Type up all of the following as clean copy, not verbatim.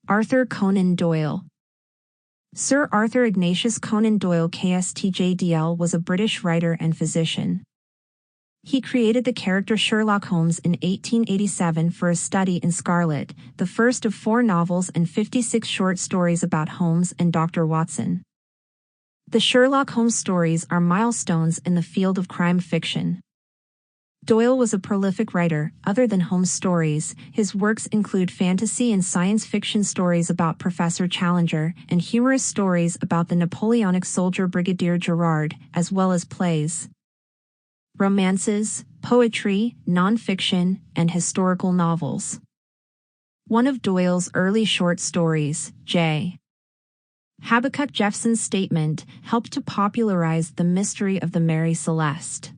Arthur Conan Doyle. Sir Arthur Ignatius Conan Doyle KSTJDL was a British writer and physician. He created the character Sherlock Holmes in 1887 for A Study in Scarlet, the first of 4 novels and 56 short stories about Holmes and Dr. Watson. The Sherlock Holmes stories are milestones in the field of crime fiction. Doyle was a prolific writer. Other than Holmes stories, his works include fantasy and science fiction stories about Professor Challenger and humorous stories about the Napoleonic soldier Brigadier Gerard, as well as plays, romances, poetry, non-fiction, and historical novels. One of Doyle's early short stories, J. Habakkuk Jeffson's Statement, helped to popularize the mystery of the Mary Celeste.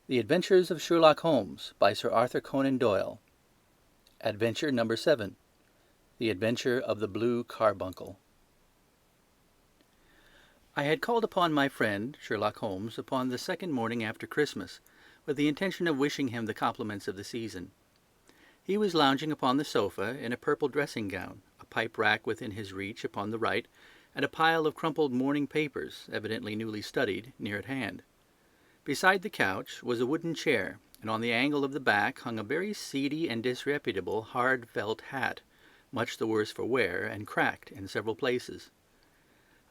The Adventures of Sherlock Holmes by Sir Arthur Conan Doyle. Adventure number 7. The Adventure of the Blue Carbuncle. I had called upon my friend, Sherlock Holmes, upon the second morning after Christmas, with the intention of wishing him the compliments of the season. He was lounging upon the sofa in a purple dressing-gown, a pipe-rack within his reach upon the right, and a pile of crumpled morning papers, evidently newly studied, near at hand. Beside the couch was a wooden chair, and on the angle of the back hung a very seedy and disreputable hard felt hat, much the worse for wear and cracked in several places.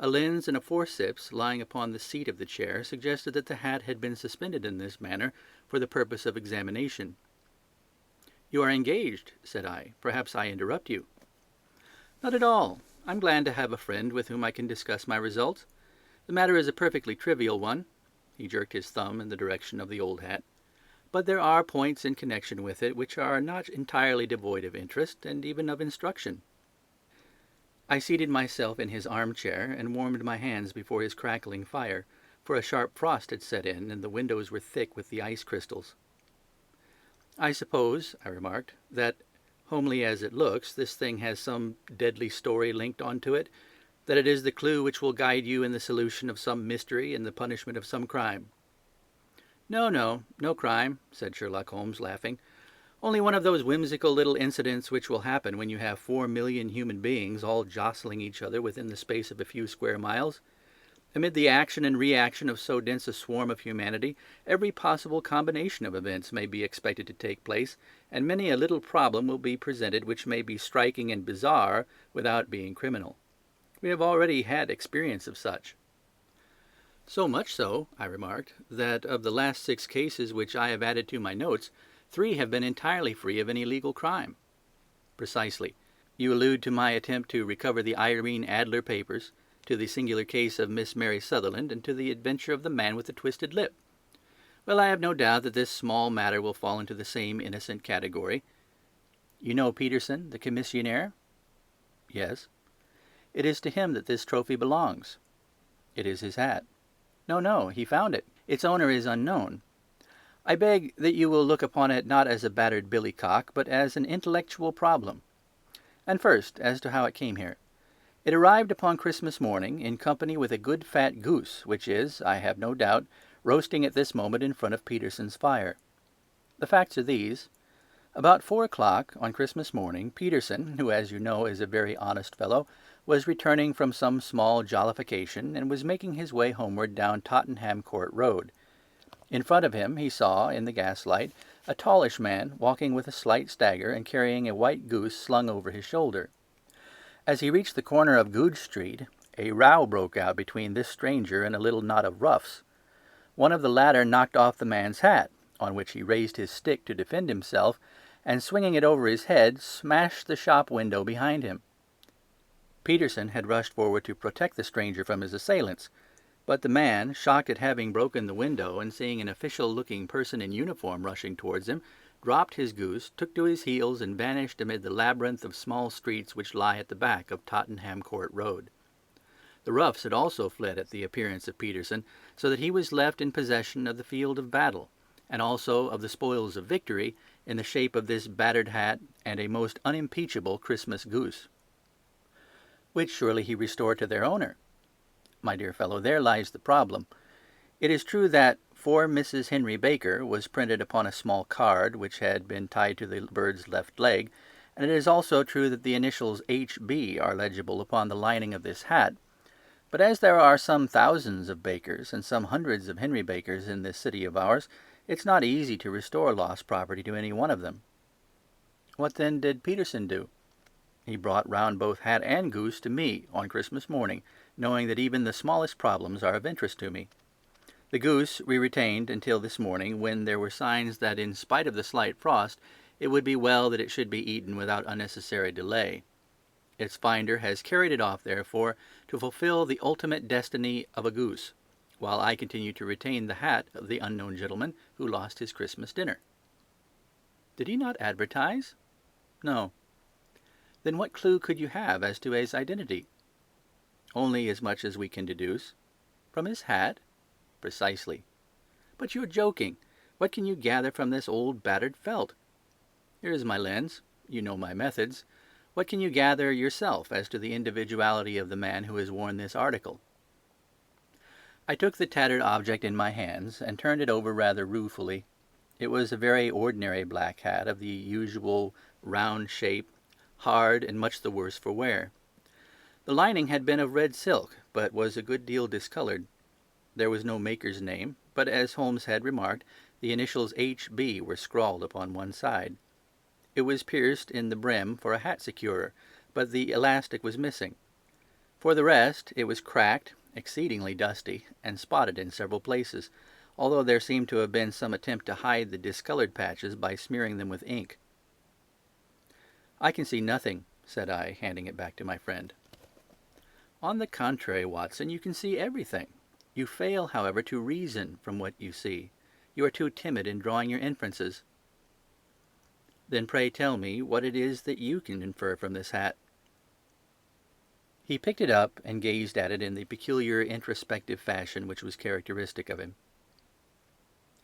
A lens and a forceps lying upon the seat of the chair suggested that the hat had been suspended in this manner for the purpose of examination. "You are engaged," said I. "Perhaps I interrupt you." "Not at all. I'm glad to have a friend with whom I can discuss my results. The matter is a perfectly trivial one." He jerked his thumb in the direction of the old hat. "But there are points in connection with it which are not entirely devoid of interest and even of instruction." I seated myself in his armchair and warmed my hands before his crackling fire, for a sharp frost had set in and the windows were thick with the ice crystals. "I suppose," I remarked, "that, homely as it looks, this thing has some deadly story linked on to it, that it is the clue which will guide you in the solution of some mystery and the punishment of some crime." No crime," said Sherlock Holmes, laughing. "Only one of those whimsical little incidents which will happen when you have 4,000,000 human beings all jostling each other within the space of a few square miles. Amid the action and reaction of so dense a swarm of humanity, every possible combination of events may be expected to take place, and many a little problem will be presented which may be striking and bizarre without being criminal. We have already had experience of such." "So much so," I remarked, "that of the last 6 cases which I have added to my notes, 3 have been entirely free of any legal crime." "Precisely. You allude to my attempt to recover the Irene Adler papers, to the singular case of Miss Mary Sutherland, and to the adventure of the man with the twisted lip. Well, I have no doubt that this small matter will fall into the same innocent category. You know Peterson, the commissionaire?" "Yes." "It is to him that this trophy belongs." "It is his hat." No, he found it. Its owner is unknown. I beg that you will look upon it not as a battered billycock, but as an intellectual problem. And first, as to how it came here. It arrived upon Christmas morning in company with a good fat goose, which is, I have no doubt, roasting at this moment in front of Peterson's fire. The facts are these. About 4 o'clock on Christmas morning, Peterson, who as you know is a very honest fellow, was returning from some small jollification and was making his way homeward down Tottenham Court Road. In front of him he saw, in the gaslight, a tallish man walking with a slight stagger and carrying a white goose slung over his shoulder. As he reached the corner of Goodge Street, a row broke out between this stranger and a little knot of roughs. One of the latter knocked off the man's hat, on which he raised his stick to defend himself, and swinging it over his head, smashed the shop window behind him. Peterson had rushed forward to protect the stranger from his assailants, but the man, shocked at having broken the window and seeing an official-looking person in uniform rushing towards him, dropped his goose, took to his heels, and vanished amid the labyrinth of small streets which lie at the back of Tottenham Court Road. The roughs had also fled at the appearance of Peterson, so that he was left in possession of the field of battle, and also of the spoils of victory, in the shape of this battered hat and a most unimpeachable Christmas goose, which surely he restored to their owner. My dear fellow, there lies the problem. It is true that "For Mrs. Henry Baker" was printed upon a small card which had been tied to the bird's left leg, and it is also true that the initials H.B. are legible upon the lining of this hat. But as there are some thousands of Bakers and some hundreds of Henry Bakers in this city of ours, it's not easy to restore lost property to any one of them. What then did Peterson do? He brought round both hat and goose to me on Christmas morning, knowing that even the smallest problems are of interest to me. The goose we retained until this morning, when there were signs that in spite of the slight frost, it would be well that it should be eaten without unnecessary delay. Its finder has carried it off, therefore, to fulfill the ultimate destiny of a goose, while I continue to retain the hat of the unknown gentleman who lost his Christmas dinner. Did he not advertise? No. Then what clue could you have as to his identity? Only as much as we can deduce. From his hat? Precisely. But you're joking. What can you gather from this old battered felt? Here is my lens. You know my methods. What can you gather yourself as to the individuality of the man who has worn this article? I took the tattered object in my hands and turned it over rather ruefully. It was a very ordinary black hat of the usual round shape, hard and much the worse for wear. The lining had been of red silk, but was a good deal discoloured. There was no maker's name, but as Holmes had remarked, the initials H.B. were scrawled upon one side. It was pierced in the brim for a hat securer, but the elastic was missing. For the rest, it was cracked, exceedingly dusty, and spotted in several places, although there seemed to have been some attempt to hide the discoloured patches by smearing them with ink. "I can see nothing," said I, handing it back to my friend. "On the contrary, Watson, you can see everything. You fail, however, to reason from what you see. You are too timid in drawing your inferences." "Then pray tell me what it is that you can infer from this hat." He picked it up and gazed at it in the peculiar introspective fashion which was characteristic of him.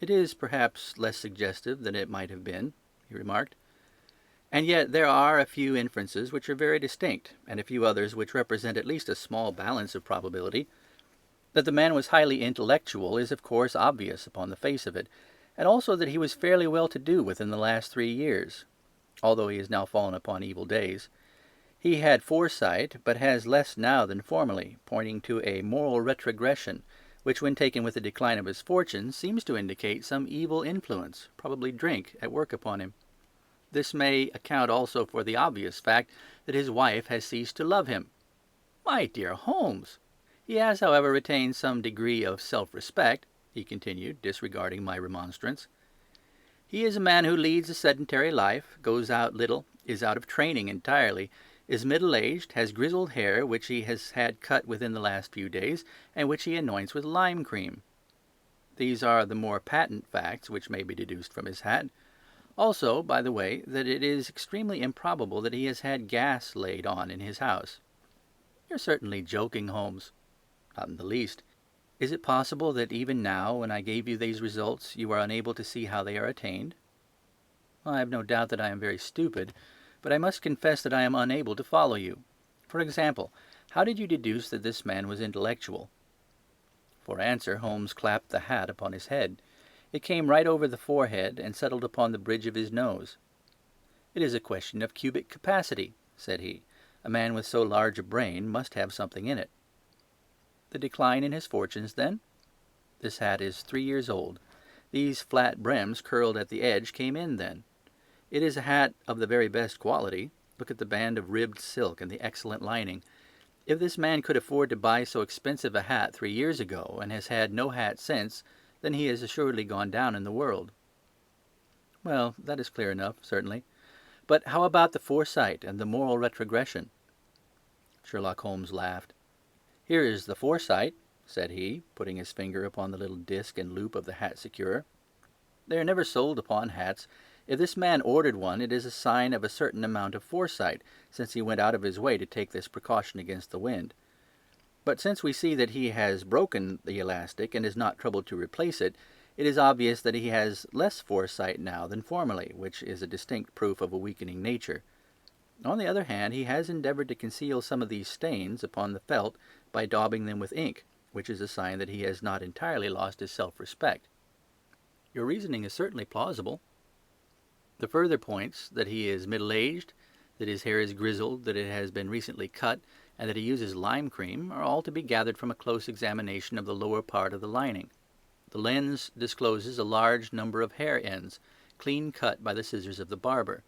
"It is perhaps less suggestive than it might have been," he remarked. "And yet there are a few inferences which are very distinct, and a few others which represent at least a small balance of probability. That the man was highly intellectual is of course obvious upon the face of it, and also that he was fairly well to do within the last 3 years, although he has now fallen upon evil days. He had foresight, but has less now than formerly, pointing to a moral retrogression, which when taken with the decline of his fortune seems to indicate some evil influence, probably drink, at work upon him. This may account also for the obvious fact that his wife has ceased to love him." "My dear Holmes!" "He has, however, retained some degree of self-respect," he continued, disregarding my remonstrance. "He is a man who leads a sedentary life, goes out little, is out of training entirely, is middle-aged, has grizzled hair which he has had cut within the last few days, and which he anoints with lime cream. These are the more patent facts which may be deduced from his hat. Also, by the way, that it is extremely improbable that he has had gas laid on in his house." "You're certainly joking, Holmes." "Not in the least. Is it possible that even now, when I gave you these results, you are unable to see how they are attained?" "I have no doubt that I am very stupid, but I must confess that I am unable to follow you. For example, how did you deduce that this man was intellectual?" For answer, Holmes clapped the hat upon his head. It came right over the forehead and settled upon the bridge of his nose. "It is a question of cubic capacity," said he. "A man with so large a brain must have something in it." "The decline in his fortunes, then?" "This hat is 3 years old. These flat brims curled at the edge came in then. It is a hat of the very best quality. Look at the band of ribbed silk and the excellent lining. If this man could afford to buy so expensive a hat 3 years ago, and has had no hat since, then he has assuredly gone down in the world." "Well, that is clear enough, certainly. But how about the foresight and the moral retrogression?" Sherlock Holmes laughed. "Here is the foresight," said he, putting his finger upon the little disc and loop of the hat securer. "They are never sold upon hats. If this man ordered one, it is a sign of a certain amount of foresight, since he went out of his way to take this precaution against the wind. But since we see that he has broken the elastic and is not troubled to replace it, it is obvious that he has less foresight now than formerly, which is a distinct proof of a weakening nature. On the other hand, he has endeavoured to conceal some of these stains upon the felt by daubing them with ink, which is a sign that he has not entirely lost his self-respect." "Your reasoning is certainly plausible." "The further points that he is middle-aged, that his hair is grizzled, that it has been recently cut, and that he uses lime cream are all to be gathered from a close examination of the lower part of the lining. The lens discloses a large number of hair ends, clean cut by the scissors of the barber.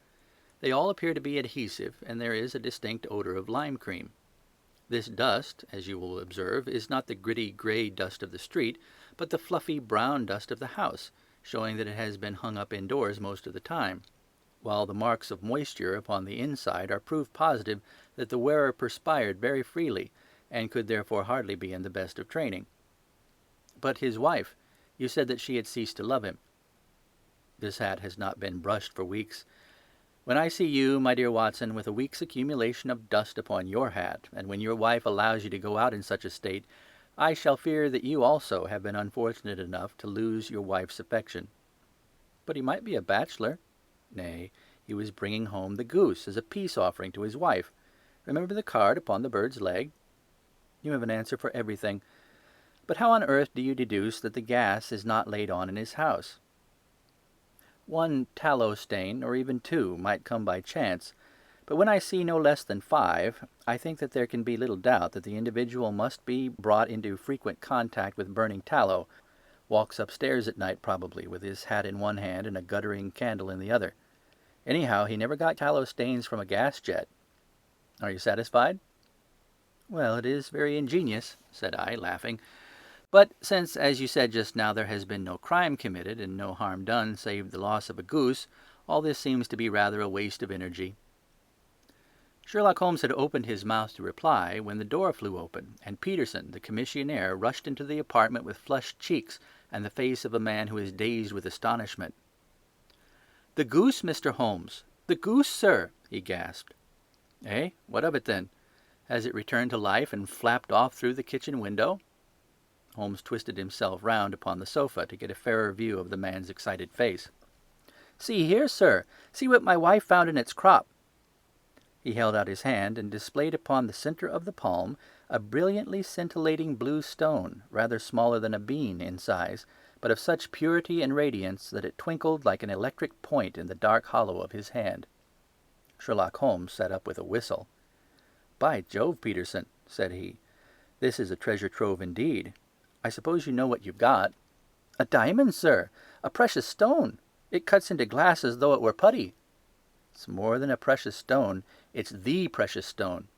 They all appear to be adhesive, and there is a distinct odor of lime cream. This dust, as you will observe, is not the gritty grey dust of the street, but the fluffy brown dust of the house, showing that it has been hung up indoors most of the time, while the marks of moisture upon the inside are proof positive that the wearer perspired very freely, and could therefore hardly be in the best of training. But his wife, you said that she had ceased to love him. This hat has not been brushed for weeks. When I see you, my dear Watson, with a week's accumulation of dust upon your hat, and when your wife allows you to go out in such a state, I shall fear that you also have been unfortunate enough to lose your wife's affection. But he might be a bachelor. Nay, he was bringing home the goose as a peace offering to his wife. Remember the card upon the bird's leg? You have an answer for everything. But how on earth do you deduce that the gas is not laid on in his house? One tallow stain, or even two, might come by chance, but when I see no less than 5, I think that there can be little doubt that the individual must be brought into frequent contact with burning tallow, walks upstairs at night probably, with his hat in one hand and a guttering candle in the other. Anyhow, he never got tallow stains from a gas jet. Are you satisfied? Well, it is very ingenious, said I, laughing. But since, as you said just now, there has been no crime committed and no harm done save the loss of a goose, all this seems to be rather a waste of energy. Sherlock Holmes had opened his mouth to reply when the door flew open, and Peterson, the commissionaire, rushed into the apartment with flushed cheeks and the face of a man who is dazed with astonishment. "The goose, Mr. Holmes! The goose, sir!" he gasped. "Eh? What of it, then? Has it returned to life and flapped off through the kitchen window?" Holmes twisted himself round upon the sofa to get a fairer view of the man's excited face. "See here, sir! See what my wife found in its crop!" He held out his hand and displayed upon the centre of the palm a brilliantly scintillating blue stone, rather smaller than a bean in size, but of such purity and radiance that it twinkled like an electric point in the dark hollow of his hand. Sherlock Holmes sat up with a whistle. "By Jove, Peterson," said he, "this is a treasure trove indeed. I suppose you know what you've got." "A diamond, sir! A precious stone! It cuts into glass as though it were putty." "It's more than a precious stone. It's the precious stone."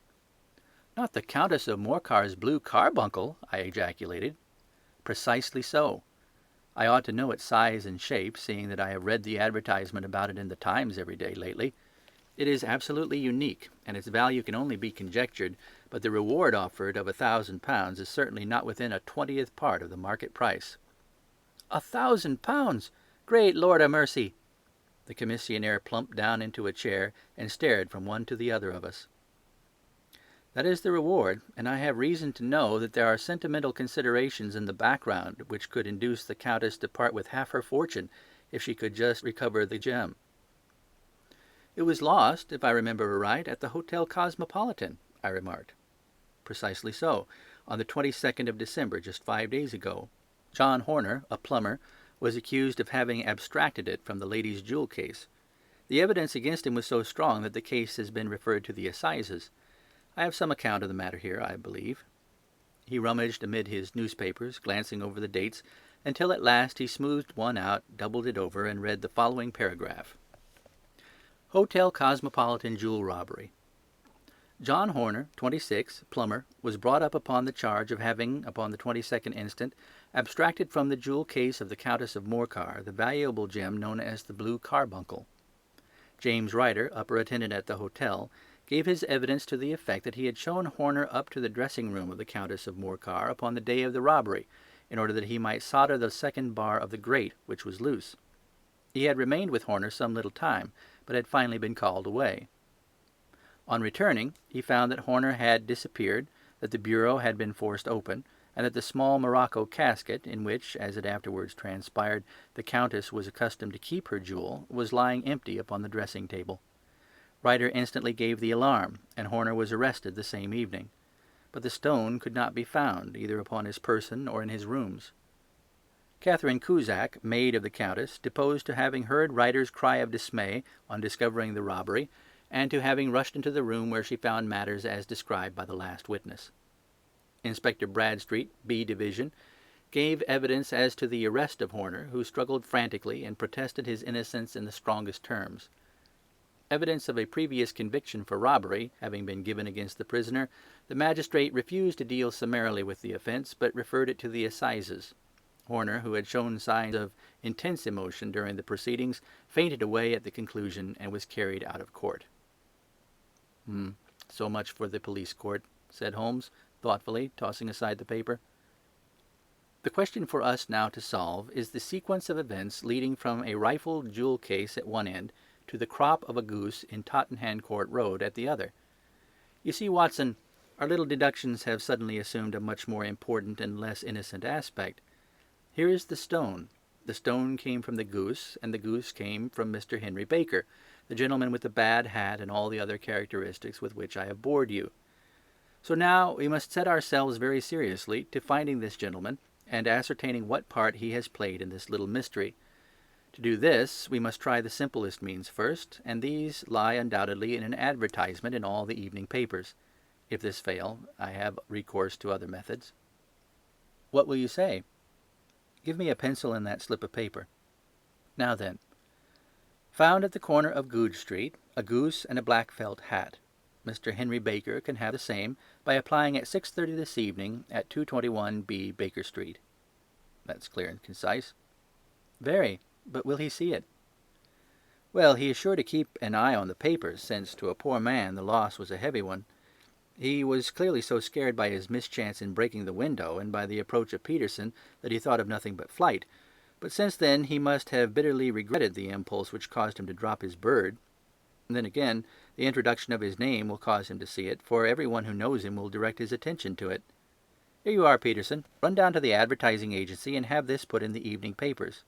"Not the Countess of Morcar's blue carbuncle!" I ejaculated. "Precisely so. I ought to know its size and shape, seeing that I have read the advertisement about it in the Times every day lately. It is absolutely unique, and its value can only be conjectured, but the reward offered of £1,000 is certainly not within a 20th part of the market price." £1,000! Great Lord a mercy! The commissionaire plumped down into a chair and stared from one to the other of us. "That is the reward, and I have reason to know that there are sentimental considerations in the background which could induce the Countess to part with half her fortune if she could just recover the gem." "It was lost, if I remember aright, at the Hotel Cosmopolitan," I remarked. "Precisely so, on the 22nd of December, just 5 days ago. John Horner, a plumber, was accused of having abstracted it from the lady's jewel case. The evidence against him was so strong that the case has been referred to the assizes. I have some account of the matter here, I believe." He rummaged amid his newspapers, glancing over the dates, until at last he smoothed one out, doubled it over, and read the following paragraph. "Hotel Cosmopolitan Jewel Robbery. John Horner, 26, plumber, was brought up upon the charge of having, upon the 22nd instant, abstracted from the jewel case of the Countess of Morcar the valuable gem known as the blue carbuncle. James Ryder, upper attendant at the hotel, gave his evidence to the effect that he had shown Horner up to the dressing-room of the Countess of Morcar upon the day of the robbery, in order that he might solder the second bar of the grate, which was loose. He had remained with Horner some little time, but had finally been called away. On returning, he found that Horner had disappeared, that the bureau had been forced open, and that the small morocco casket, in which, as it afterwards transpired, the Countess was accustomed to keep her jewel, was lying empty upon the dressing-table. Ryder instantly gave the alarm, and Horner was arrested the same evening. But the stone could not be found, either upon his person or in his rooms. Catherine Cusack, maid of the Countess, deposed to having heard Ryder's cry of dismay on discovering the robbery, and to having rushed into the room where she found matters as described by the last witness. Inspector Bradstreet, B Division, gave evidence as to the arrest of Horner, who struggled frantically and protested his innocence in the strongest terms. Evidence of a previous conviction for robbery having been given against the prisoner, the magistrate refused to deal summarily with the offence, but referred it to the assizes. Horner, who had shown signs of intense emotion during the proceedings, fainted away at the conclusion and was carried out of court. So much for the police court, said Holmes, thoughtfully, tossing aside the paper. The question for us now to solve is the sequence of events leading from a rifled jewel case at one end to the crop of a goose in Tottenham Court Road at the other. You see, Watson, our little deductions have suddenly assumed a much more important and less innocent aspect. Here is the stone. The stone came from the goose, and the goose came from Mr. Henry Baker, the gentleman with the bad hat and all the other characteristics with which I have bored you. So now we must set ourselves very seriously to finding this gentleman and ascertaining what part he has played in this little mystery. To do this, we must try the simplest means first, and these lie undoubtedly in an advertisement in all the evening papers. If this fail, I have recourse to other methods. What will you say? Give me a pencil and that slip of paper. Now then, found at the corner of Goodge Street, a goose and a black felt hat. Mr. Henry Baker can have the same by applying at 6:30 this evening at 221B Baker Street. That's clear and concise. Very, but will he see it? Well, he is sure to keep an eye on the papers, since to a poor man the loss was a heavy one. He was clearly so scared by his mischance in breaking the window and by the approach of Peterson that he thought of nothing but flight. But since then he must have bitterly regretted the impulse which caused him to drop his bird. And then again, the introduction of his name will cause him to see it, for everyone who knows him will direct his attention to it. Here you are, Peterson. Run down to the advertising agency and have this put in the evening papers.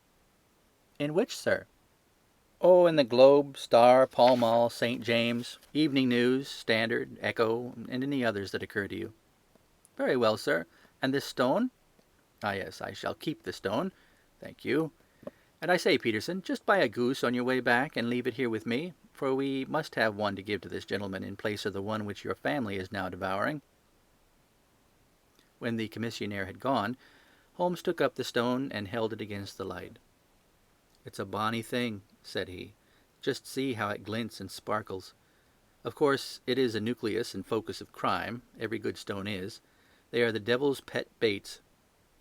In which, sir? Oh, in the Globe, Star, Pall Mall, St. James, Evening News, Standard, Echo, and any others that occur to you. Very well, sir. And this stone? Ah, yes, I shall keep the stone. Thank you. And I say, Peterson, just buy a goose on your way back and leave it here with me, for we must have one to give to this gentleman in place of the one which your family is now devouring. When the commissionaire had gone, Holmes took up the stone and held it against the light. It's a bonny thing, said he. Just see how it glints and sparkles. Of course, it is a nucleus and focus of crime. Every good stone is. They are the devil's pet baits.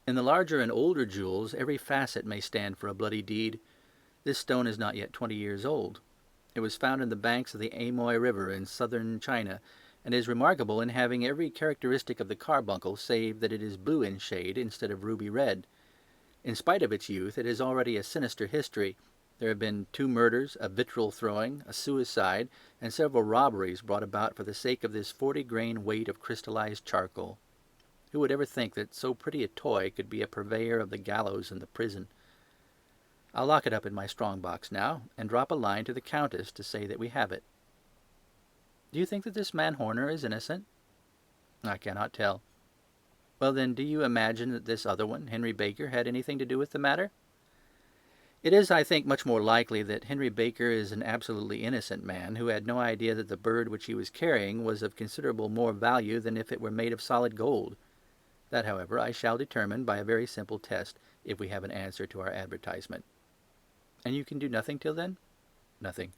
In the larger and older jewels, every facet may stand for a bloody deed. This stone is not yet 20 years old. It was found in the banks of the Amoy River in southern China, and is remarkable in having every characteristic of the carbuncle, save that it is blue in shade instead of ruby red. In spite of its youth, it has already a sinister history. There have been 2 murders, a vitriol throwing, a suicide, and several robberies brought about for the sake of this 40-grain weight of crystallized charcoal. Who would ever think that so pretty a toy could be a purveyor of the gallows and the prison? I'll lock it up in my strong-box now, and drop a line to the Countess to say that we have it. Do you think that this man Horner is innocent? I cannot tell. Well, then, do you imagine that this other one, Henry Baker, had anything to do with the matter? It is, I think, much more likely that Henry Baker is an absolutely innocent man who had no idea that the bird which he was carrying was of considerable more value than if it were made of solid gold. That, however, I shall determine by a very simple test, if we have an answer to our advertisement. And you can do nothing till then? Nothing.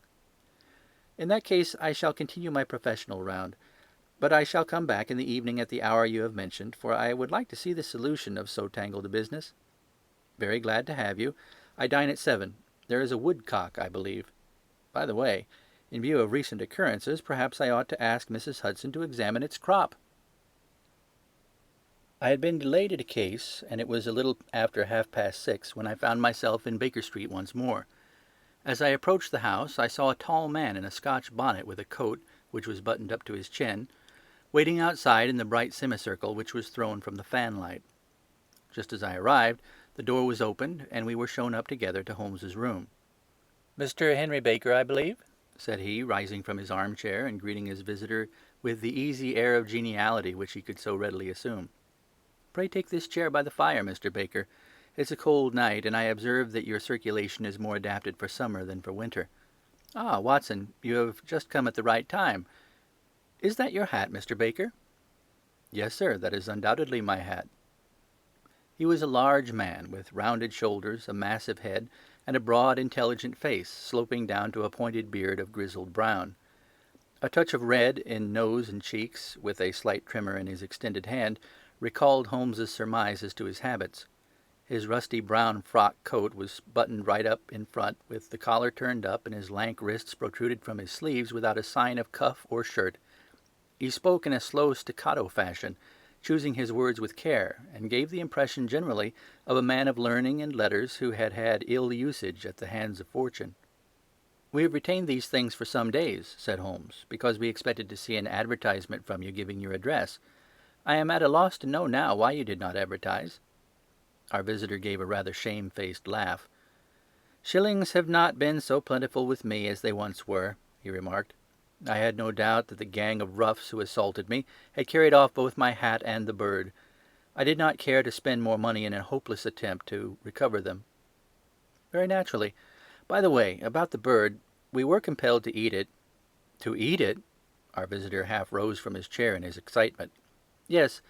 In that case, I shall continue my professional round. But I shall come back in the evening at the hour you have mentioned, for I would like to see the solution of so tangled a business. Very glad to have you. I dine at 7. There is a woodcock, I believe. By the way, in view of recent occurrences, perhaps I ought to ask Mrs. Hudson to examine its crop. I had been delayed at a case, and it was a little after 6:30 when I found myself in Baker Street once more. As I approached the house, I saw a tall man in a Scotch bonnet with a coat, which was buttoned up to his chin, waiting outside in the bright semicircle which was thrown from the fanlight. Just as I arrived, the door was opened, and we were shown up together to Holmes's room. "Mr. Henry Baker, I believe?" said he, rising from his armchair and greeting his visitor with the easy air of geniality which he could so readily assume. "Pray take this chair by the fire, Mr. Baker. It's a cold night, and I observe that your circulation is more adapted for summer than for winter. Ah, Watson, you have just come at the right time. Is that your hat, Mr. Baker? Yes, sir, that is undoubtedly my hat. He was a large man, with rounded shoulders, a massive head, and a broad, intelligent face, sloping down to a pointed beard of grizzled brown. A touch of red in nose and cheeks, with a slight tremor in his extended hand, recalled Holmes's surmise as to his habits. His rusty brown frock coat was buttoned right up in front, with the collar turned up, and his lank wrists protruded from his sleeves without a sign of cuff or shirt. He spoke in a slow staccato fashion, choosing his words with care, and gave the impression generally of a man of learning and letters who had had ill usage at the hands of fortune. "We have retained these things for some days," said Holmes, "because we expected to see an advertisement from you giving your address. I am at a loss to know now why you did not advertise." Our visitor gave a rather shamefaced laugh. "Shillings have not been so plentiful with me as they once were," he remarked. "I had no doubt that the gang of roughs who assaulted me had carried off both my hat and the bird. I did not care to spend more money in a hopeless attempt to recover them." "Very naturally. By the way, about the bird, we were compelled to eat it." "To eat it?" Our visitor half rose from his chair in his excitement. "Yes,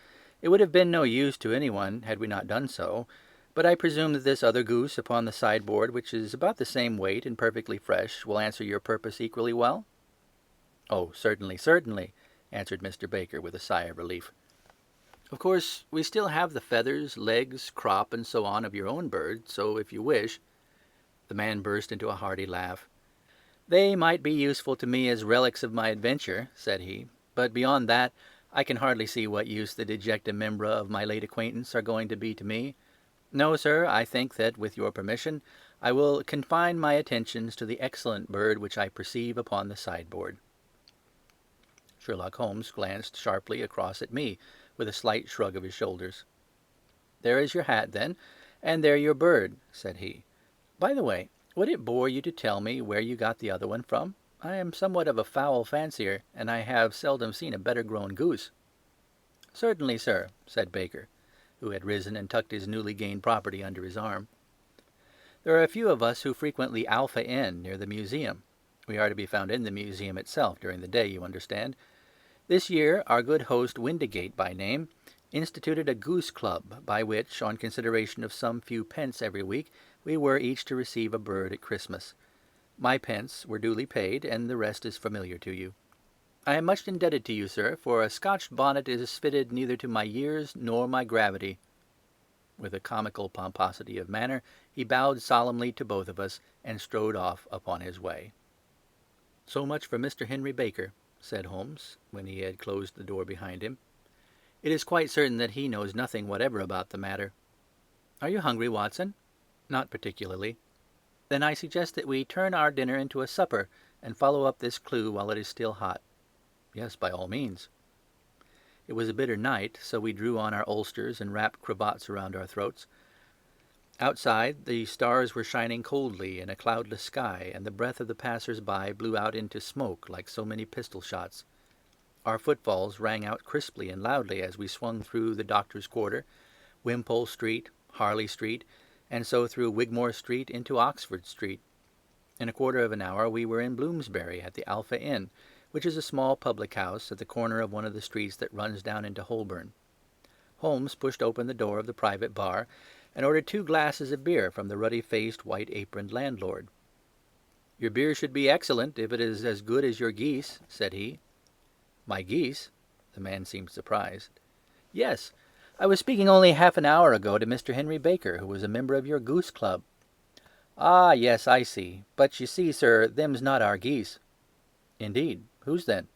it would have been no use to anyone had we not done so. But I presume that this other goose upon the sideboard, which is about the same weight and perfectly fresh, will answer your purpose equally well?" "Oh, certainly, certainly," answered Mr. Baker with a sigh of relief. "Of course, we still have the feathers, legs, crop, and so on of your own bird, so if you wish—" The man burst into a hearty laugh. "They might be useful to me as relics of my adventure," said he, "but beyond that, I can hardly see what use the dejecta membra of my late acquaintance are going to be to me. No, sir, I think that, with your permission, I will confine my attentions to the excellent bird which I perceive upon the sideboard." Sherlock Holmes glanced sharply across at me, with a slight shrug of his shoulders. "There is your hat, then, and there your bird," said he. "By the way, would it bore you to tell me where you got the other one from? I am somewhat of a fowl fancier, and I have seldom seen a better-grown goose." "Certainly, sir," said Baker, who had risen and tucked his newly gained property under his arm. "There are a few of us who frequent the Alpha Inn near the museum. We are to be found in the museum itself during the day, you understand. This year our good host, Windigate by name, instituted a goose club, by which, on consideration of some few pence every week, we were each to receive a bird at Christmas. My pence were duly paid, and the rest is familiar to you. I am much indebted to you, sir, for a Scotch bonnet is fitted neither to my years nor my gravity." With a comical pomposity of manner, he bowed solemnly to both of us, and strode off upon his way. "So much for Mr. Henry Baker," said Holmes, when he had closed the door behind him. "It is quite certain that he knows nothing whatever about the matter. Are you hungry, Watson?" "Not particularly." "Then I suggest that we turn our dinner into a supper, and follow up this clue while it is still hot." "Yes, by all means." It was a bitter night, so we drew on our ulsters and wrapped cravats around our throats. Outside, the stars were shining coldly in a cloudless sky, and the breath of the passers-by blew out into smoke like so many pistol shots. Our footfalls rang out crisply and loudly as we swung through the Doctor's Quarter, Wimpole Street, Harley Street, and so through Wigmore Street into Oxford Street. In a quarter of an hour we were in Bloomsbury at the Alpha Inn, which is a small public-house at the corner of one of the streets that runs down into Holborn. Holmes pushed open the door of the private bar, and ordered 2 glasses of beer from the ruddy-faced, white-aproned landlord. "Your beer should be excellent, if it is as good as your geese," said he. "My geese?" The man seemed surprised. "Yes. I was speaking only half an hour ago to Mr. Henry Baker, who was a member of your goose club." "Ah, yes, I see. But you see, sir, them's not our geese." "Indeed. Whose then?"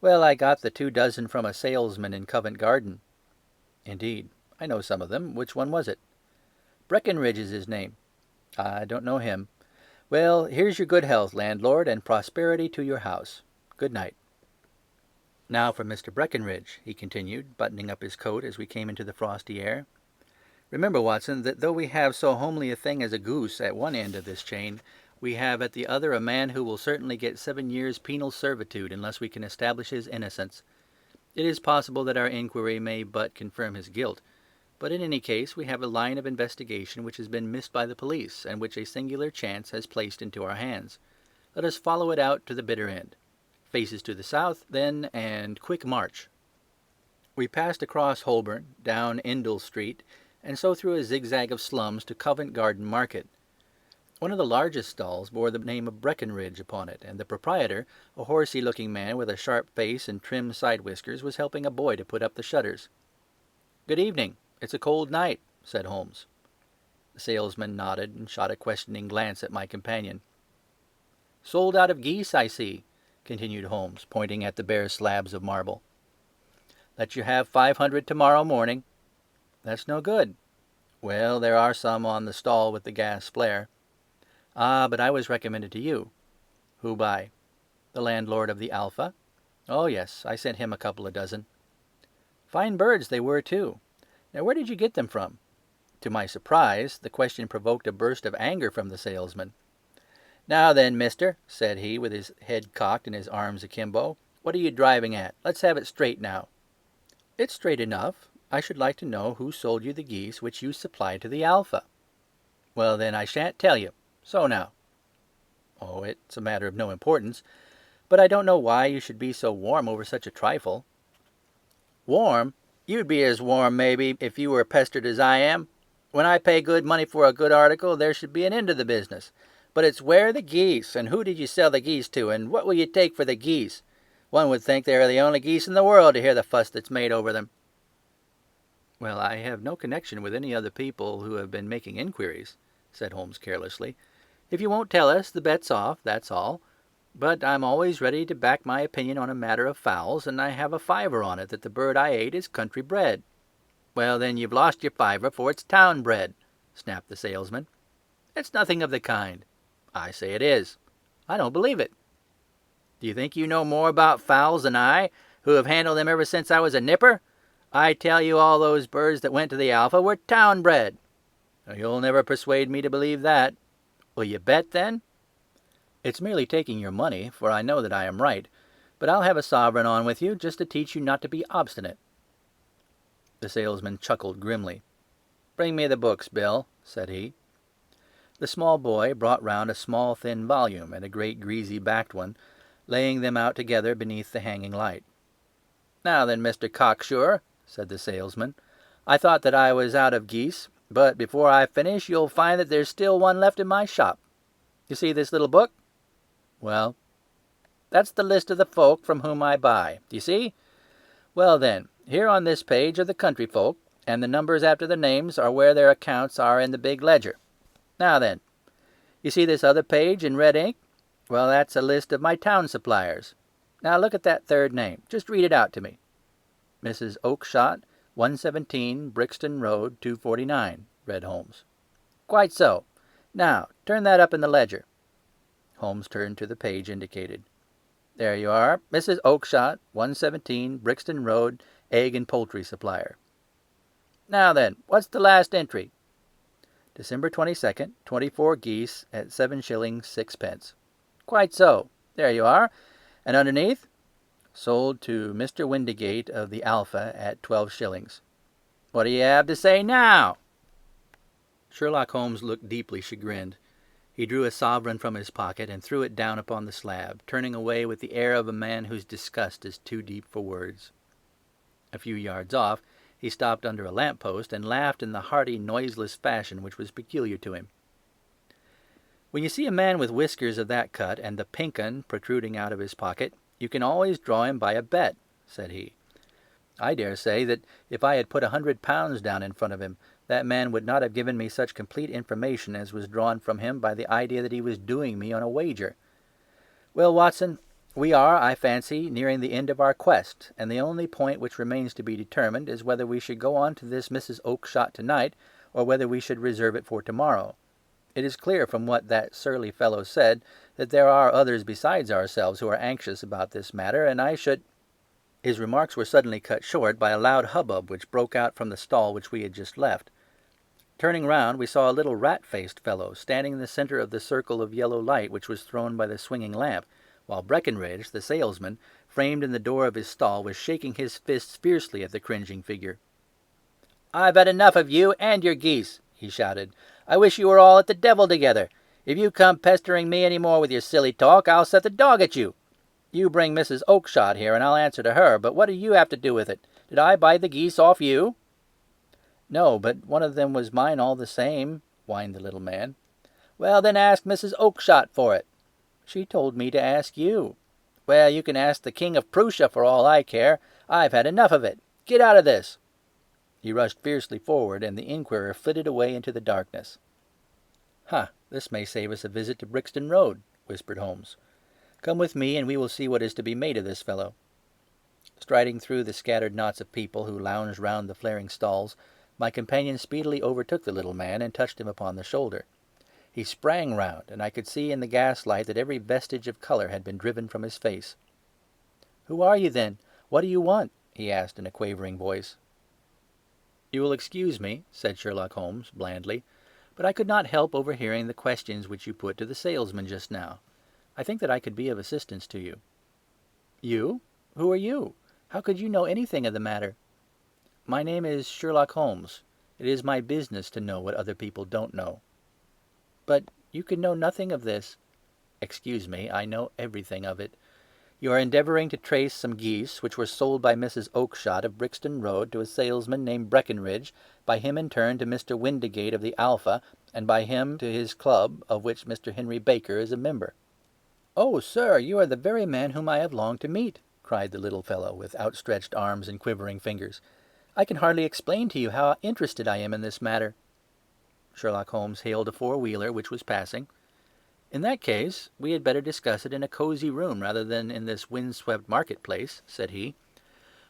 "Well, I got the 2 dozen from a salesman in Covent Garden." "Indeed. I know some of them. Which one was it?" "Breckenridge is his name." "I don't know him. Well, here's your good health, landlord, and prosperity to your house. Good night." "Now for Mr. Breckenridge," he continued, buttoning up his coat as we came into the frosty air. "Remember, Watson, that though we have so homely a thing as a goose at one end of this chain, we have at the other a man who will certainly get 7 years' penal servitude unless we can establish his innocence. It is possible that our inquiry may but confirm his guilt, but in any case we have a line of investigation which has been missed by the police, and which a singular chance has placed into our hands. Let us follow it out to the bitter end. Faces to the south, then, and quick march. We passed across Holborn, down Indal Street, and so through a zigzag of slums to Covent Garden Market. One of the largest stalls bore the name of Breckenridge upon it, and the proprietor, a horsey-looking man with a sharp face and trim side-whiskers, was helping a boy to put up the shutters. "Good evening. It's a cold night," said Holmes. The salesman nodded and shot a questioning glance at my companion. "Sold out of geese, I see," continued Holmes, pointing at the bare slabs of marble. "Let you have 500 tomorrow morning." "That's no good." "Well, there are some on the stall with the gas flare." "Ah, but I was recommended to you." "Who by?" "The landlord of the Alpha." "Oh, yes, I sent him a couple of dozen." "Fine birds they were, too. Now, where did you get them from?" To my surprise, the question provoked a burst of anger from the salesman. "Now then, mister," said he, with his head cocked and his arms akimbo, "what are you driving at? Let's have it straight now." "It's straight enough. I should like to know who sold you the geese which you supplied to the Alpha." "Well, then, I shan't tell you. So now." "Oh, it's a matter of no importance. But I don't know why you should be so warm over such a trifle." "Warm? You'd be as warm, maybe, if you were pestered as I am. When I pay good money for a good article, there should be an end to the business. But it's where are the geese, and who did you sell the geese to, and what will you take for the geese? One would think they are the only geese in the world to hear the fuss that's made over them." "Well, I have no connection with any other people who have been making inquiries," said Holmes carelessly. "If you won't tell us, the bet's off, that's all. But I'm always ready to back my opinion on a matter of fowls, and I have a fiver on it that the bird I ate is country bred." "Well, then, you've lost your fiver, for it's town bred," snapped the salesman. "It's nothing of the kind." "I say it is." "I don't believe it." "Do you think you know more about fowls than I, who have handled them ever since I was a nipper? I tell you all those birds that went to the Alpha were town bred." "You'll never persuade me to believe that." "Will you bet, then?" "It's merely taking your money, for I know that I am right. But I'll have a sovereign on with you, just to teach you not to be obstinate." The salesman chuckled grimly. "Bring me the books, Bill," said he. The small boy brought round a small thin volume and a great greasy-backed one, laying them out together beneath the hanging light. "Now then, Mr. Cocksure," said the salesman, "I thought that I was out of geese, but before I finish you'll find that there's still one left in my shop. You see this little book? Well, that's the list of the folk from whom I buy. Do you see? Well then, here on this page are the country folk, and the numbers after the names are where their accounts are in the big ledger. Now then, you see this other page in red ink? Well, that's a list of my town suppliers. Now look at that third name. Just read it out to me." "Mrs. Oakshott, 117 Brixton Road, 249, read Holmes. "Quite so. Now, turn that up in the ledger." Holmes turned to the page indicated. "There you are. Mrs. Oakshott, 117 Brixton Road, egg and poultry supplier. Now then, what's the last entry?" "December 22nd, 24 geese at 7 shillings 6 pence. "Quite so. There you are. And underneath? Sold to Mr. Windigate of the Alpha at 12 shillings. What do you have to say now?" Sherlock Holmes looked deeply chagrined. He drew a sovereign from his pocket and threw it down upon the slab, turning away with the air of a man whose disgust is too deep for words. A few yards off, he stopped under a lamp-post and laughed in the hearty, noiseless fashion which was peculiar to him. "When you see a man with whiskers of that cut and the pink 'un protruding out of his pocket, you can always draw him by a bet," said he. "I dare say that if I had put £100 down in front of him, that man would not have given me such complete information as was drawn from him by the idea that he was doing me on a wager. Well, Watson, we are, I fancy, nearing the end of our quest, and the only point which remains to be determined is whether we should go on to this Mrs. Oakshott tonight, or whether we should reserve it for tomorrow. It is clear from what that surly fellow said that there are others besides ourselves who are anxious about this matter, and I should—" His remarks were suddenly cut short by a loud hubbub which broke out from the stall which we had just left. Turning round, we saw a little rat-faced fellow standing in the centre of the circle of yellow light which was thrown by the swinging lamp, while Breckenridge, the salesman, framed in the door of his stall, was shaking his fists fiercely at the cringing figure. "I've had enough of you and your geese," he shouted. "I wish you were all at the devil together. If you come pestering me any more with your silly talk, I'll set the dog at you. You bring Mrs. Oakshott here, and I'll answer to her, but what do you have to do with it? Did I buy the geese off you?" "No, but one of them was mine all the same," whined the little man. "Well, then ask Mrs. Oakshott for it." "She told me to ask you." "Well, you can ask the King of Prussia for all I care. I've had enough of it. Get out of this." He rushed fiercely forward, and the inquirer flitted away into the darkness. This may save us a visit to Brixton Road," whispered Holmes. "Come with me, and we will see what is to be made of this fellow." Striding through the scattered knots of people who lounged round the flaring stalls, my companion speedily overtook the little man and touched him upon the shoulder. He sprang round, and I could see in the gaslight that every vestige of colour had been driven from his face. "Who are you, then? What do you want?" he asked in a quavering voice. "You will excuse me," said Sherlock Holmes, blandly, "but I could not help overhearing the questions which you put to the salesman just now. I think that I could be of assistance to you." "You? Who are you? How could you know anything of the matter?" "My name is Sherlock Holmes. It is my business to know what other people don't know." "But you could know nothing of this." "Excuse me, I know everything of it. You are endeavouring to trace some geese which were sold by Mrs. Oakshott of Brixton Road to a salesman named Breckenridge, by him in turn to Mr. Windigate of the Alpha, and by him to his club, of which Mr. Henry Baker is a member." "Oh, sir, you are the very man whom I have longed to meet," cried the little fellow, with outstretched arms and quivering fingers. "I can hardly explain to you how interested I am in this matter." Sherlock Holmes hailed a four-wheeler which was passing. "In that case, we had better discuss it in a cosy room rather than in this wind-swept market-place," said he.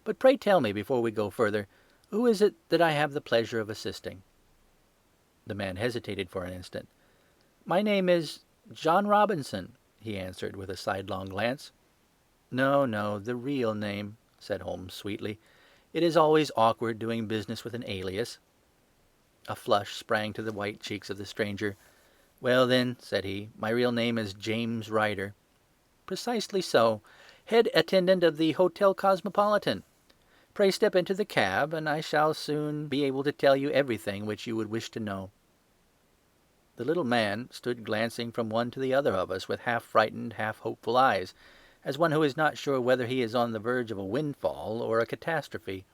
"But pray tell me, before we go further, who is it that I have the pleasure of assisting?" The man hesitated for an instant. "My name is John Robinson," he answered, with a sidelong glance. "No, no, the real name," said Holmes sweetly. "It is always awkward doing business with an alias." A flush sprang to the white cheeks of the stranger. "Well, then," said he, "my real name is James Ryder." "Precisely so. Head attendant of the Hotel Cosmopolitan. Pray step into the cab, and I shall soon be able to tell you everything which you would wish to know." The little man stood glancing from one to the other of us with half-frightened, half-hopeful eyes, as one who is not sure whether he is on the verge of a windfall or a catastrophe.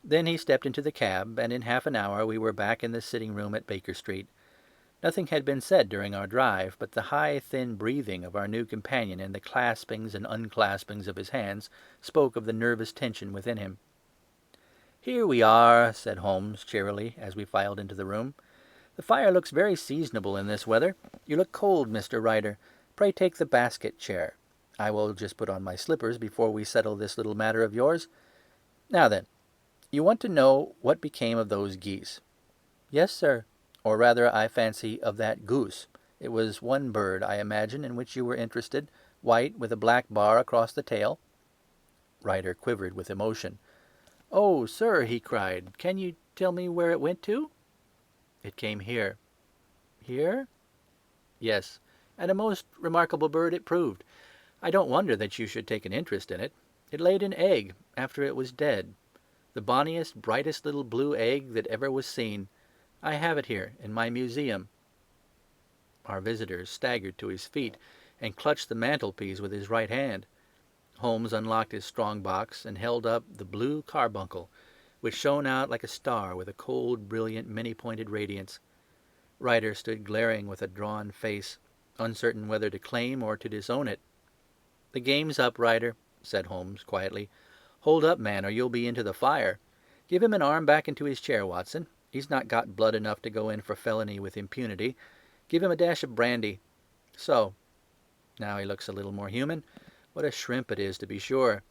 Then he stepped into the cab, and in half an hour we were back in the sitting-room at Baker Street. Nothing had been said during our drive, but the high, thin breathing of our new companion and the claspings and unclaspings of his hands spoke of the nervous tension within him. "Here we are," said Holmes cheerily, as we filed into the room. "The fire looks very seasonable in this weather. You look cold, Mr. Ryder. Pray take the basket chair. I will just put on my slippers before we settle this little matter of yours. Now then, you want to know what became of those geese?" "Yes, sir." "Or rather, I fancy, of that goose. It was one bird, I imagine, in which you were interested, white, with a black bar across the tail?" Ryder quivered with emotion. "Oh, sir," he cried, "can you tell me where it went to?" "It came here." "Here?" "Yes, and a most remarkable bird it proved. I don't wonder that you should take an interest in it. It laid an egg after it was dead. The bonniest, brightest little blue egg that ever was seen. I have it here in my museum." Our visitor staggered to his feet and clutched the mantelpiece with his right hand. Holmes unlocked his strong-box and held up the blue carbuncle, which shone out like a star with a cold, brilliant, many-pointed radiance. Ryder stood glaring with a drawn face, uncertain whether to claim or to disown it. "The game's up, Ryder," said Holmes quietly. "Hold up, man, or you'll be into the fire. Give him an arm back into his chair, Watson. He's not got blood enough to go in for felony with impunity. Give him a dash of brandy. So. Now he looks a little more human. What a shrimp it is, to be sure."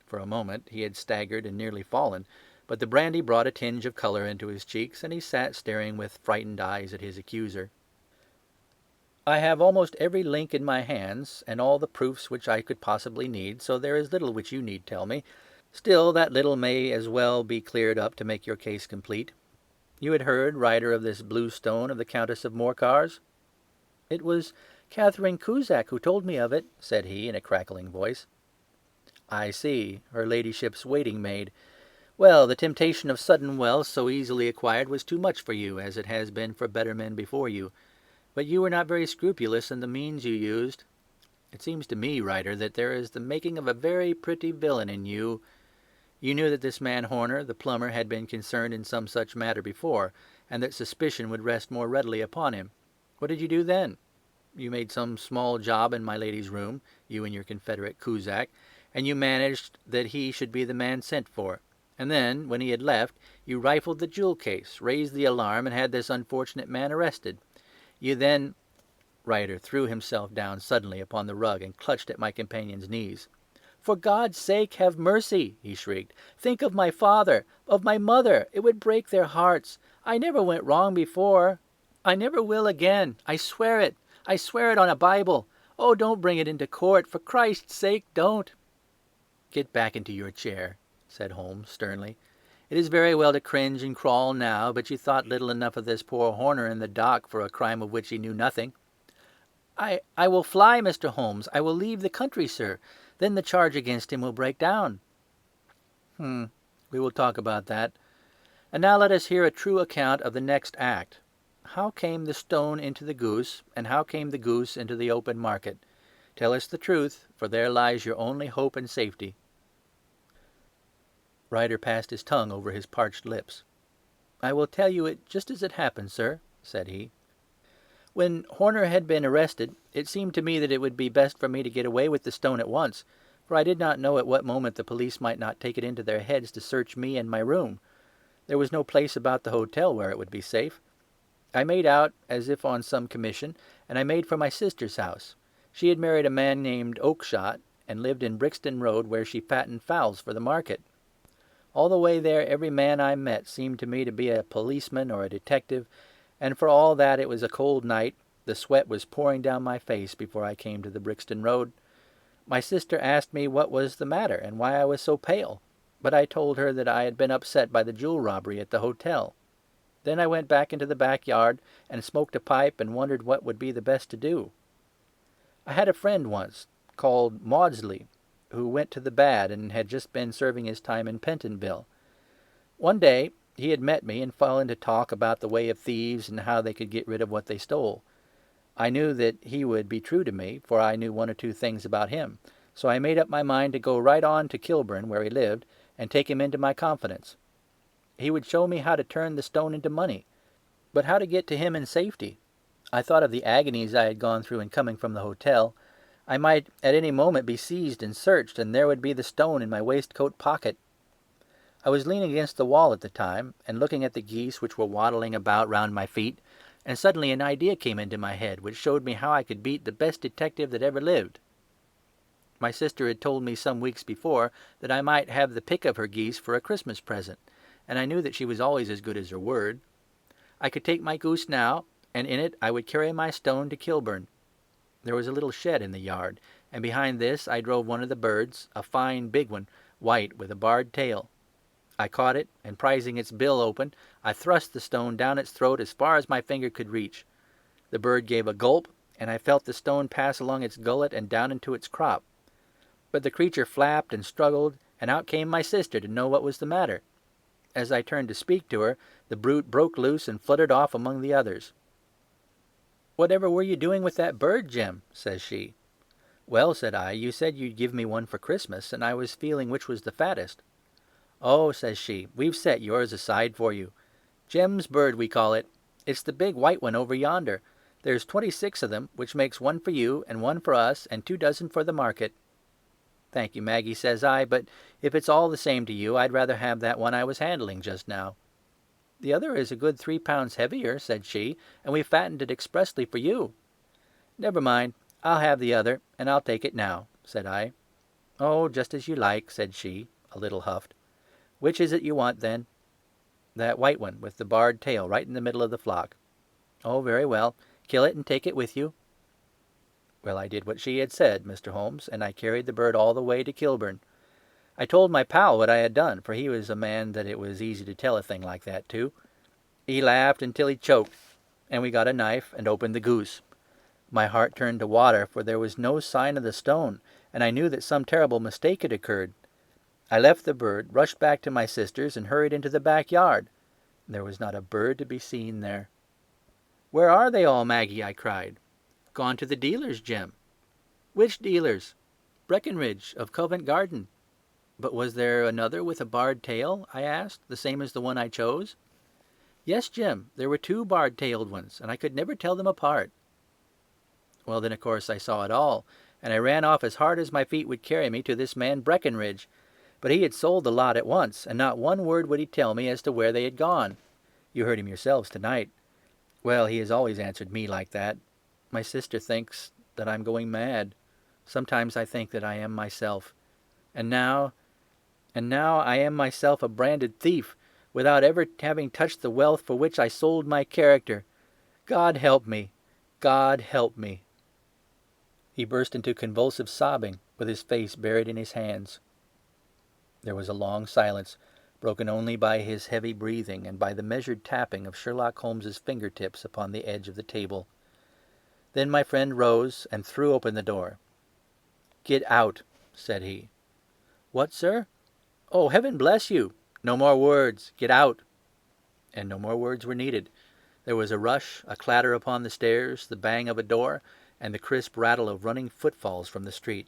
For a moment he had staggered and nearly fallen, but the brandy brought a tinge of colour into his cheeks, and he sat staring with frightened eyes at his accuser. "I have almost every link in my hands, and all the proofs which I could possibly need, so there is little which you need tell me. Still, that little may as well be cleared up to make your case complete. You had heard, Ryder, of this blue stone of the Countess of Morcar's?" "It was Catherine Cusack who told me of it," said he in a crackling voice. "I see, her ladyship's waiting-maid. Well, the temptation of sudden wealth so easily acquired was too much for you, as it has been for better men before you. But you were not very scrupulous in the means you used. It seems to me, writer, that there is the making of a very pretty villain in you. You knew that this man Horner, the plumber, had been concerned in some such matter before, and that suspicion would rest more readily upon him. What did you do then? You made some small job in my lady's room, you and your confederate Cusack, and you managed that he should be the man sent for. And then, when he had left, you rifled the jewel case, raised the alarm, and had this unfortunate man arrested. You then— Ryder threw himself down suddenly upon the rug and clutched at my companion's knees. "For God's sake, have mercy!" he shrieked. "Think of my father, of my mother. It would break their hearts. I never went wrong before. I never will again. I swear it. I swear it on a Bible. Oh, don't bring it into court. For Christ's sake, don't." "Get back into your chair," said Holmes sternly. "It is very well to cringe and crawl now, but you thought little enough of this poor Horner in the dock for a crime of which he knew nothing." I will fly, Mr. Holmes. I will leave the country, sir. Then the charge against him will break down." We will talk about that. And now let us hear a true account of the next act. How came the stone into the goose, and how came the goose into the open market? Tell us the truth, for there lies your only hope and safety." Ryder passed his tongue over his parched lips. "I will tell you it just as it happened, sir," said he. "When Horner had been arrested, it seemed to me that it would be best for me to get away with the stone at once, for I did not know at what moment the police might not take it into their heads to search me and my room. There was no place about the hotel where it would be safe. I made out as if on some commission, and I made for my sister's house. She had married a man named Oakshott, and lived in Brixton Road, where she fattened fowls for the market. All the way there every man I met seemed to me to be a policeman or a detective, and for all that it was a cold night, the sweat was pouring down my face before I came to the Brixton Road. My sister asked me what was the matter, and why I was so pale, but I told her that I had been upset by the jewel robbery at the hotel. Then I went back into the backyard and smoked a pipe and wondered what would be the best to do. I had a friend once, called Maudsley, who went to the bad and had just been serving his time in Pentonville. One day he had met me and fell into talk about the way of thieves and how they could get rid of what they stole. I knew that he would be true to me, for I knew one or two things about him, so I made up my mind to go right on to Kilburn, where he lived, and take him into my confidence. He would show me how to turn the stone into money, but how to get to him in safety. I thought of the agonies I had gone through in coming from the hotel. I might at any moment be seized and searched, and there would be the stone in my waistcoat pocket. I was leaning against the wall at the time, and looking at the geese which were waddling about round my feet, and suddenly an idea came into my head which showed me how I could beat the best detective that ever lived. My sister had told me some weeks before that I might have the pick of her geese for a Christmas present, and I knew that she was always as good as her word. I could take my goose now, and in it I would carry my stone to Kilburn. There was a little shed in the yard, and behind this I drove one of the birds, a fine big one, white with a barred tail. I caught it, and prizing its bill open, I thrust the stone down its throat as far as my finger could reach. The bird gave a gulp, and I felt the stone pass along its gullet and down into its crop. But the creature flapped and struggled, and out came my sister to know what was the matter. As I turned to speak to her, the brute broke loose and fluttered off among the others. "Whatever were you doing with that bird, Jim?" says she. "Well," said I, "you said you'd give me one for Christmas, and I was feeling which was the fattest." "Oh," says she, "we've set yours aside for you. Jem's bird, we call it. It's the big white one over yonder. There's 26 of them, which makes one for you and one for us and 2 dozen for the market." "Thank you, Maggie," says I, "but if it's all the same to you, I'd rather have that one I was handling just now." "The other is a good 3 pounds heavier," said she, "and we fattened it expressly for you." "Never mind, I'll have the other, and I'll take it now," said I. "Oh, just as you like," said she, a little huffed. "Which is it you want, then?" "That white one, with the barred tail, right in the middle of the flock." "Oh, very well. Kill it and take it with you." Well, I did what she had said, Mr. Holmes, and I carried the bird all the way to Kilburn. I told my pal what I had done, for he was a man that it was easy to tell a thing like that to. He laughed until he choked, and we got a knife and opened the goose. My heart turned to water, for there was no sign of the stone, and I knew that some terrible mistake had occurred. I left the bird, rushed back to my sister's, and hurried into the backyard. There was not a bird to be seen there. "Where are they all, Maggie?" I cried. "Gone to the dealers, Jem." "Which dealers?" "Breckenridge, of Covent Garden." "But was there another with a barred tail?" I asked, "the same as the one I chose?" "Yes, Jem, there were 2 barred-tailed ones, and I could never tell them apart." Well, then, of course, I saw it all, and I ran off as hard as my feet would carry me to this man Breckenridge. But he had sold the lot at once, and not one word would he tell me as to where they had gone. You heard him yourselves tonight. Well, he has always answered me like that. My sister thinks that I'm going mad. Sometimes I think that I am myself. And now I am myself a branded thief, without ever having touched the wealth for which I sold my character. God help me! God help me!" He burst into convulsive sobbing, with his face buried in his hands. There was a long silence, broken only by his heavy breathing and by the measured tapping of Sherlock Holmes's fingertips upon the edge of the table. Then my friend rose and threw open the door. "Get out," said he. "What, sir?" "Oh, heaven bless you! No more words. Get out." And no more words were needed. There was a rush, a clatter upon the stairs, the bang of a door, and the crisp rattle of running footfalls from the street.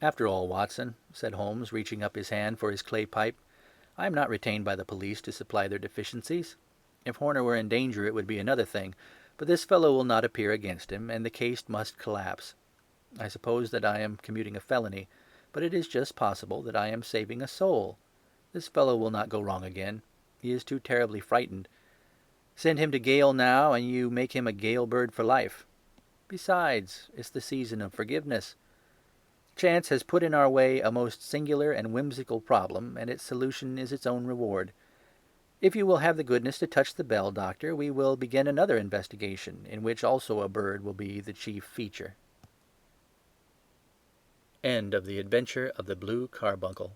"After all, Watson," said Holmes, reaching up his hand for his clay pipe, "I am not retained by the police to supply their deficiencies. If Horner were in danger it would be another thing, but this fellow will not appear against him, and the case must collapse. I suppose that I am commuting a felony, but it is just possible that I am saving a soul. This fellow will not go wrong again. He is too terribly frightened. Send him to gaol now, and you make him a gaol bird for life. Besides, it's the season of forgiveness. Chance has put in our way a most singular and whimsical problem, and its solution is its own reward. If you will have the goodness to touch the bell, Doctor, we will begin another investigation, in which also a bird will be the chief feature." End of The Adventure of the Blue Carbuncle.